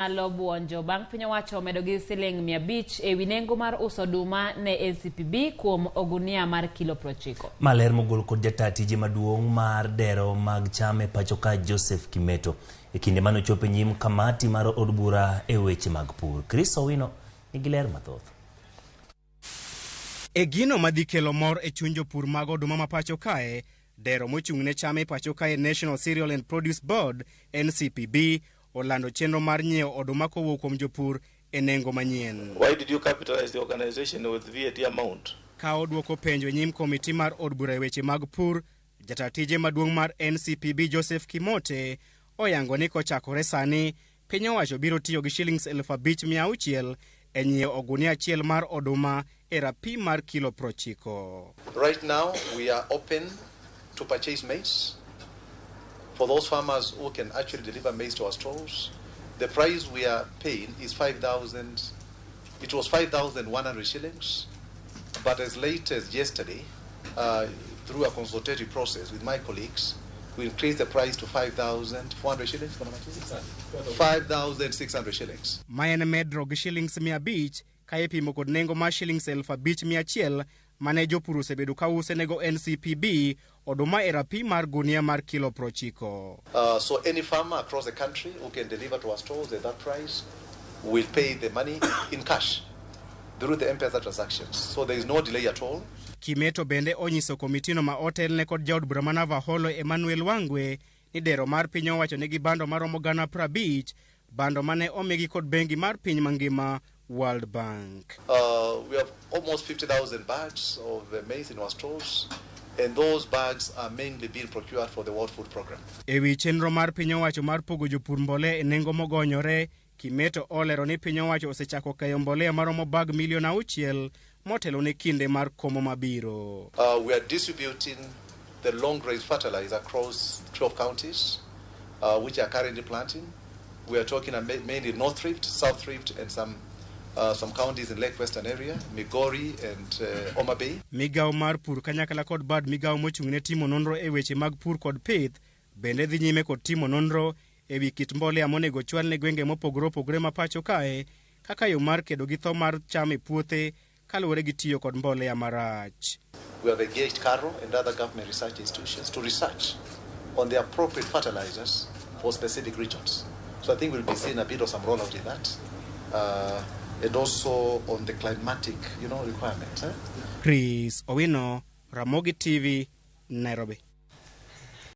Alo buonjo bang' piny owacho medo gi siling 500 ewi nengo mar uso oduma ne NCPB kuom ogunia mar kilo 90. Maler mogol kod jata tije maduong' mar dero mag cham e pacho ka Joseph Kimeto e kinde mano chopo nyim kamati mar od bura e weche mag pur. Chris Owino nigi ler mathoth. E gino madhi kelo mor e chuny jopur mag oduma ma pacho kae, dero mochung' ne cham e pacho kae National Cereal and Produce Board NCPB olando chenro mar nyiewo oduma kowuok kuom jopur e nengo manyien. Why did you capitalize the organization with VAT amount? Ka odwoko penjo nyim komiti mar od bura e weche mag pur, jata tije maduong' mar NCPB Joseph Kimote oyango ni kochakore sani piny owacho biro tiyo gi shillings 5,600 e nyiewo ogunia achiel mar oduma e rapim mar kilo 90. Right now we are open to purchase maize. For those farmers who can actually deliver maize to our stores, the price we are paying is 5,000. It was 5,100 shillings, but as late as yesterday, through a consultative process with my colleagues, we increased the price to 5,400 shillings. 5,600 shillings. Mayen medro gi shillings 500 ka ipimo kod nengo ma shillings 5,100 mane jopur osebedo ka use nego NCPB oduma e rapim mar gunia mar kilo 90. So any farmer across the country who can deliver to our stores at that price will pay the money in cash through the M-Pesa transactions. So there is no delay at all. Kimeto bende onyiso komitino ma otelne kod jaod bura ma Navaholo Emmanuel Wangwe ni dero mar piny owacho nigi bando maromo gana 50, bando mane omigi kod bengi mar piny mangima World Bank. We have almost 50,000 bags of maize in our stores, and those bags are mainly being procured for the World Food Program. Ewi chenro mar piny owacho mar pogo jopur mbolea e nengo mogonyore, Kimeto olero ni piny owacho osechako keyo mbolea maromo bag milion 6 motelo ne kinde mar komo mabiro. We are distributing the long-range fertilizer across 12 counties, which are currently planting. We are talking mainly North Rift, South Rift, and some counties in Lake Western area, Migori and Homa Bay. Migao mar pur kanyakla kod bad migao mochung' ne timo nonro e weche mag pur kod pith bende dhi nyime kod timo nonro e wi kit mbolea monego chwal ne gwenge mopogore opogore ma pacho kae kaka yo mar kedo gi tho mar cham e puothe kaluwore gi tiyo kod mbolea marach. We have engaged CARO and other government research institutions to research on the appropriate fertilizers for specific regions. So I think we'll be seeing a bit of some rollout in that. And also on the climatic, requirements. Chris Owino, Ramogi TV, Nairobi.